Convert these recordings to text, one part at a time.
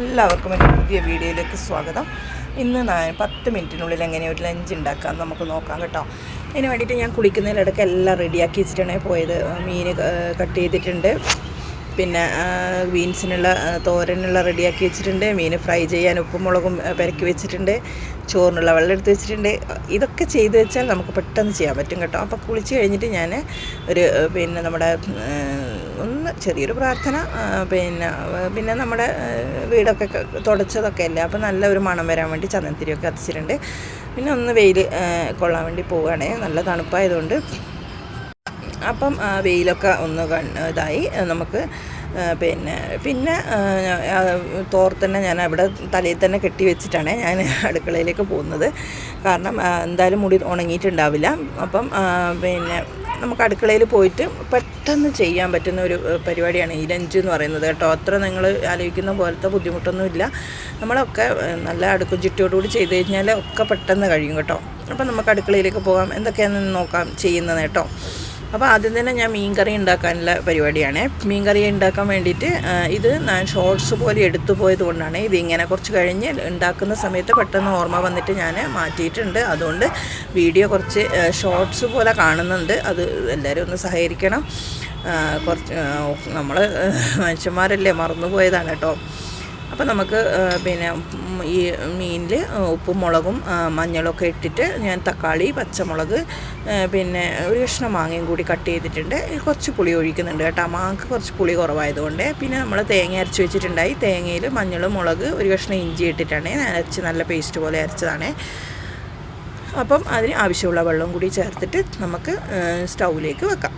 എല്ലാവർക്കും ഒരു പുതിയ വീഡിയോയിലേക്ക് സ്വാഗതം. ഇന്ന് 10 മിനിറ്റിനുള്ളിൽ എങ്ങനെ ഒരു ലഞ്ച് ഉണ്ടാക്കാം നമുക്ക് നോക്കാം കേട്ടോ. അതിന് വേണ്ടിയിട്ട് ഞാൻ കുളിക്കുന്നതിലിടയ്ക്ക് എല്ലാം റെഡിയാക്കി വെച്ചിട്ടാണ് പോയത്. മീൻ കട്ട് ചെയ്തിട്ടുണ്ട്, പിന്നെ ബീൻസിനുള്ള തോരനുള്ള റെഡിയാക്കി വെച്ചിട്ടുണ്ട്, മീൻ ഫ്രൈ ചെയ്യാൻ ഉപ്പും മുളകും പെരക്കി വെച്ചിട്ടുണ്ട്, ചോറിനുള്ള വെള്ളം എടുത്ത് വെച്ചിട്ടുണ്ട്. ഇതൊക്കെ ചെയ്ത് വെച്ചാൽ നമുക്ക് പെട്ടെന്ന് ചെയ്യാൻ പറ്റും കേട്ടോ. അപ്പോൾ കുളിച്ച് കഴിഞ്ഞിട്ട് ഞാൻ പിന്നെ നമ്മുടെ ഒന്ന് ചെറിയൊരു പ്രാർത്ഥന, പിന്നെ നമ്മുടെ വീടൊക്കെ തുടച്ചതൊക്കെ അല്ലേ, അപ്പോൾ നല്ല ഒരു മണം വരാൻ വേണ്ടി ചന്ദനത്തിരിയൊക്കെ കത്തിച്ചിട്ടുണ്ട്. പിന്നെ ഒന്ന് വെയിൽ കൊള്ളാൻ വേണ്ടി പോവുകയാണേ, നല്ല തണുപ്പായതുകൊണ്ട്. അപ്പം വെയിലൊക്കെ ഒന്ന് ഇതായി നമുക്ക് പിന്നെ തോർത്തന്നെ ഞാൻ അവിടെ തലയിൽ തന്നെ കെട്ടി വെച്ചിട്ടാണ് ഞാൻ അടുക്കളയിലേക്ക് പോകുന്നത്. കാരണം എന്തായാലും മുടി ഉണങ്ങിയിട്ടുണ്ടാവില്ല. അപ്പം നമുക്ക് അടുക്കളയിൽ പോയിട്ട് പെട്ടെന്ന് ചെയ്യാൻ പറ്റുന്ന ഒരു പരിപാടിയാണ് ഈ ലഞ്ച് എന്ന് പറയുന്നത് കേട്ടോ. അത്ര നിങ്ങൾ ആലോചിക്കുന്ന പോലത്തെ ബുദ്ധിമുട്ടൊന്നുമില്ല. നമ്മളൊക്കെ നല്ല അടുക്കും ചിട്ടയോടുകൂടി ചെയ്ത് കഴിഞ്ഞാൽ ഒക്കെ പെട്ടെന്ന് കഴിയും കേട്ടോ. അപ്പം നമുക്ക് അടുക്കളയിലേക്ക് പോകാം, എന്തൊക്കെയാണെന്ന് നോക്കാം ചെയ്യുന്നത് കേട്ടോ. അപ്പോൾ ആദ്യം തന്നെ ഞാൻ മീൻ കറി ഉണ്ടാക്കാനുള്ള പരിപാടിയാണ്. മീൻ കറി ഉണ്ടാക്കാൻ വേണ്ടിയിട്ട് ഇത് ഞാൻ ഷോർട്സ് പോലെ എടുത്തു പോയത് കൊണ്ടാണ് ഇതിങ്ങനെ കുറച്ച് കഴിഞ്ഞ് ഉണ്ടാക്കുന്ന സമയത്ത് പെട്ടെന്ന് ഓർമ്മ വന്നിട്ട് ഞാൻ മാറ്റിയിട്ടുണ്ട്. അതുകൊണ്ട് വീഡിയോ കുറച്ച് ഷോർട്സ് പോലെ കാണുന്നുണ്ട്. അത് എല്ലാവരും ഒന്ന് സഹകരിക്കണം. കുറച്ച് നമ്മൾ മനുഷ്യന്മാരല്ലേ, മറന്നു പോയതാണ് കേട്ടോ. അപ്പോൾ നമുക്ക് ഈ മീനിൽ ഉപ്പും മുളകും മഞ്ഞളൊക്കെ ഇട്ടിട്ട് ഞാൻ തക്കാളി, പച്ചമുളക്, പിന്നെ ഒരു കഷ്ണം മാങ്ങയും കൂടി കട്ട് ചെയ്തിട്ടുണ്ട്. കുറച്ച് പുളി ഒഴിക്കുന്നുണ്ട് കേട്ടോ. മാങ്ങക്ക് കുറച്ച് പുളി കുറവായതുകൊണ്ട്. പിന്നെ നമ്മൾ തേങ്ങ അരച്ച് വെച്ചിട്ടുണ്ടായി. തേങ്ങയിൽ മഞ്ഞൾ, മുളക്, ഒരു കഷ്ണം ഇഞ്ചി ഇട്ടിട്ടാണ് അരച്ച് നല്ല പേസ്റ്റ് പോലെ അരച്ചതാണ്. അപ്പം അതിന് ആവശ്യമുള്ള വെള്ളം കൂടി ചേർത്തിട്ട് നമുക്ക് സ്റ്റൗവിലേക്ക് വെക്കാം.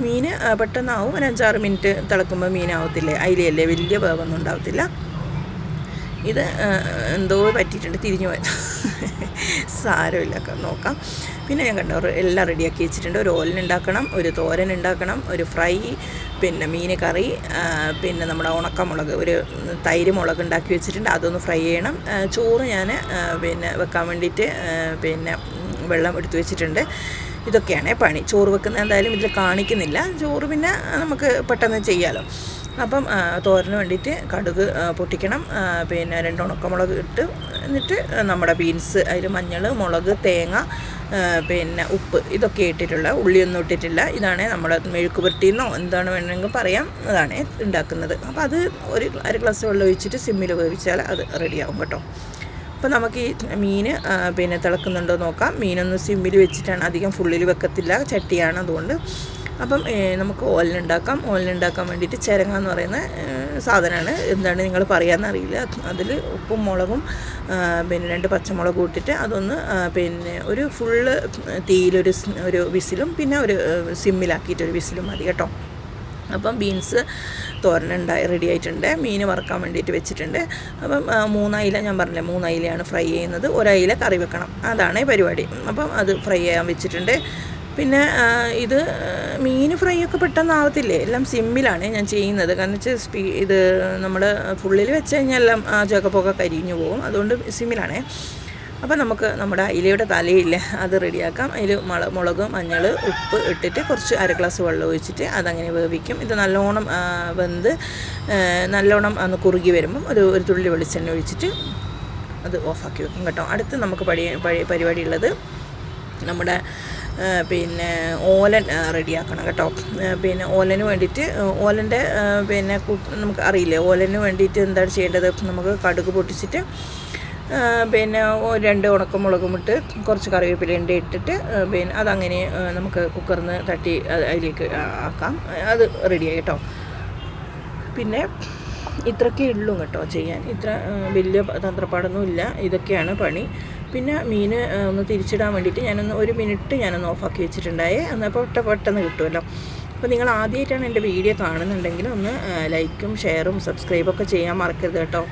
മീൻ പെട്ടെന്നാവും. ഒരു 5-6 മിനിറ്റ് തിളക്കുമ്പോൾ മീനാവത്തില്ലേ, അതിലല്ലേ വലിയ വേവൊന്നും ഉണ്ടാവത്തില്ല. ഇത് എന്തോ പറ്റിയിട്ടുണ്ട്, തിരിഞ്ഞു പോയത്, സാരമില്ല, നോക്കാം. പിന്നെ ഞാൻ കണ്ടോ എല്ലാം റെഡിയാക്കി വെച്ചിട്ടുണ്ട്. ഒരു ഓലൻ ഉണ്ടാക്കണം, ഒരു തോരൻ ഉണ്ടാക്കണം, ഒരു ഫ്രൈ, പിന്നെ മീൻ കറി, പിന്നെ നമ്മുടെ ഉണക്കമുളക്, ഒരു തൈര് മുളക് ഉണ്ടാക്കി വെച്ചിട്ടുണ്ട്, അതൊന്ന് ഫ്രൈ ചെയ്യണം. ചോറ് ഞാൻ വെക്കാൻ വേണ്ടിയിട്ട് വെള്ളം എടുത്തു വെച്ചിട്ടുണ്ട്. ഇതൊക്കെയാണ് പണി. ചോറ് വെക്കുന്നത് എന്തായാലും ഇതിൽ കാണിക്കുന്നില്ല. ചോറ് പിന്നെ നമുക്ക് പെട്ടെന്ന് ചെയ്യാമല്ലോ. അപ്പം തോരന് വേണ്ടിയിട്ട് കടുക് പൊട്ടിക്കണം, 2 ഉണക്കമുളക് ഇട്ട്, എന്നിട്ട് നമ്മുടെ ബീൻസ്, അതിൽ മഞ്ഞൾ, മുളക്, തേങ്ങ, ഉപ്പ്, ഇതൊക്കെ ഇട്ടിട്ടുള്ള, ഉള്ളിയൊന്നും ഇട്ടിട്ടില്ല. ഇതാണ് നമ്മുടെ മെഴുക്ക് പുരട്ടിയെന്നോ എന്താണ് വേണമെങ്കിൽ പറയാം, അതാണ് ഉണ്ടാക്കുന്നത്. അപ്പോൾ അത് ഒരു 1 ഗ്ലാസ് വെള്ളം ഒഴിച്ചിട്ട് സിമ്മിൽ വേവിച്ചാൽ അത് റെഡിയാവും കേട്ടോ. അപ്പോൾ നമുക്ക് ഈ മീൻ തിളക്കുന്നുണ്ടോ നോക്കാം. മീനൊന്ന് സിമ്മിൽ വെച്ചിട്ടാണ്, അധികം ഫുള്ളിൽ വെക്കത്തില്ല, ചട്ടിയാണ് അതുകൊണ്ട്. അപ്പം നമുക്ക് ഓലനുണ്ടാക്കാം. ഓലനുണ്ടാക്കാൻ വേണ്ടിയിട്ട് ചിരങ്ങ എന്ന് പറയുന്ന സാധനമാണ്, എന്താണ് നിങ്ങൾ പറയാമെന്നറിയില്ല. അതിൽ ഉപ്പും മുളകും 2 പച്ചമുളക് ഇട്ടിട്ട് അതൊന്ന് ഒരു ഫുള്ള് തീയിലൊരു വിസിലും, പിന്നെ ഒരു സിമ്മിലാക്കിയിട്ടൊരു വിസിലും മതി കേട്ടോ. അപ്പം ബീൻസ് തോരനുണ്ടായി റെഡി ആയിട്ടുണ്ട്. മീൻ വറുക്കാൻ വേണ്ടിയിട്ട് വെച്ചിട്ടുണ്ട്. അപ്പം 3 അയില, ഞാൻ പറഞ്ഞില്ലേ 3 അയിലയാണ് ഫ്രൈ ചെയ്യുന്നത്. 1 അയില കറി വെക്കണം, അതാണ് പരിപാടി. അപ്പം അത് ഫ്രൈ ചെയ്യാൻ വെച്ചിട്ടുണ്ട്. പിന്നെ ഇത് മീൻ ഫ്രൈ ഒക്കെ പെട്ടെന്നാവത്തില്ലേ, എല്ലാം സിമ്മിലാണ് ഞാൻ ചെയ്യുന്നത്. കാരണം വെച്ചാൽ ഇത് നമ്മൾ ഫുള്ളിൽ വെച്ച് കഴിഞ്ഞാൽ എല്ലാം ചക്കപ്പൊക്കെ കരിഞ്ഞു പോകും, അതുകൊണ്ട് സിമ്മിലാണ്. അപ്പോൾ നമുക്ക് നമ്മുടെ അയിലയുടെ തലയില്ലേ, അത് റെഡിയാക്കാം. അതിൽ മുളക്, മഞ്ഞൾ, ഉപ്പ് ഇട്ടിട്ട് കുറച്ച് 1 ഗ്ലാസ് വെള്ളം ഒഴിച്ചിട്ട് അതങ്ങനെ വേവിക്കും. ഇത് നല്ലോണം വെന്ത് നല്ലോണം ഒന്ന് കുറുകി വരുമ്പം ഒരു തുള്ളി വെളിച്ചെണ്ണ ഒഴിച്ചിട്ട് അത് ഓഫാക്കി വെക്കും കേട്ടോ. അടുത്ത് നമുക്ക് പരിപാടി ഉള്ളത് നമ്മുടെ ഓലൻ റെഡിയാക്കണം കേട്ടോ. ഓലന് വേണ്ടിയിട്ട് ഓലൻ്റെ നമുക്ക് അറിയില്ലേ, ഓലന് വേണ്ടിയിട്ട് എന്താണ് ചെയ്യേണ്ടത്. നമുക്ക് കടുക് പൊട്ടിച്ചിട്ട് 2 ഉണക്കമുളകും ഇട്ട് കുറച്ച് കറിവേപ്പിലേൻ്റെ ഇട്ടിട്ട് അതങ്ങനെ നമുക്ക് കുക്കറിന് തട്ടി അതിലേക്ക് ആക്കാം. അത് റെഡിയായി കേട്ടോ. പിന്നെ ഇത്രയൊക്കെ ഉള്ളൂ കേട്ടോ ചെയ്യാൻ, ഇത്ര വലിയ തന്ത്രപ്പാടൊന്നും ഇല്ല. ഇതൊക്കെയാണ് പണി. പിന്നെ മീൻ ഒന്ന് തിരിച്ചിടാൻ വേണ്ടിയിട്ട് ഞാനൊന്ന് 1 മിനിറ്റ് ഞാനൊന്ന് ഓഫാക്കി വെച്ചിട്ടുണ്ടായേ, എന്നാൽ പെട്ടെന്ന് കിട്ടുമല്ലോ. അപ്പോൾ നിങ്ങൾ ആദ്യമായിട്ടാണ് എൻ്റെ വീഡിയോ കാണുന്നുണ്ടെങ്കിൽ ഒന്ന് ലൈക്കും ഷെയറും സബ്സ്ക്രൈബൊക്കെ ചെയ്യാൻ മറക്കരുത് കേട്ടോ.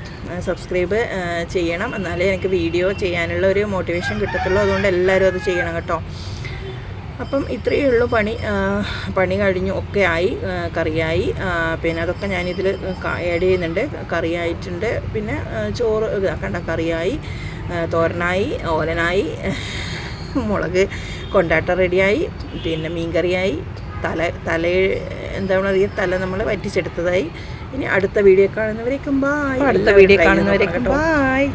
സബ്സ്ക്രൈബ് ചെയ്യണം, എന്നാലേ എനിക്ക് വീഡിയോ ചെയ്യാനുള്ള ഒരു മോട്ടിവേഷൻ കിട്ടത്തുള്ളൂ. അതുകൊണ്ട് എല്ലാവരും അത് ചെയ്യണം കേട്ടോ. അപ്പം ഇത്രയേ ഉള്ളൂ പണി കഴിഞ്ഞു, ഒക്കെ ആയി, കറിയായി. അതൊക്കെ ഞാനിതിൽ ആഡ് ചെയ്യുന്നുണ്ട്. കറിയായിട്ടുണ്ട്. പിന്നെ ചോറ് കണ്ട കറിയായി, തോരനായി, ഓലനായി, മുളക് കൊണ്ടാട്ടം റെഡിയായി, പിന്നെ മീൻ കറിയായി, തല എന്താണ് പറയുക, തല നമ്മൾ വറ്റിച്ചെടുത്തതായി. ഇനി അടുത്ത വീഡിയോ കാണുന്നവരേക്കും ബായ്.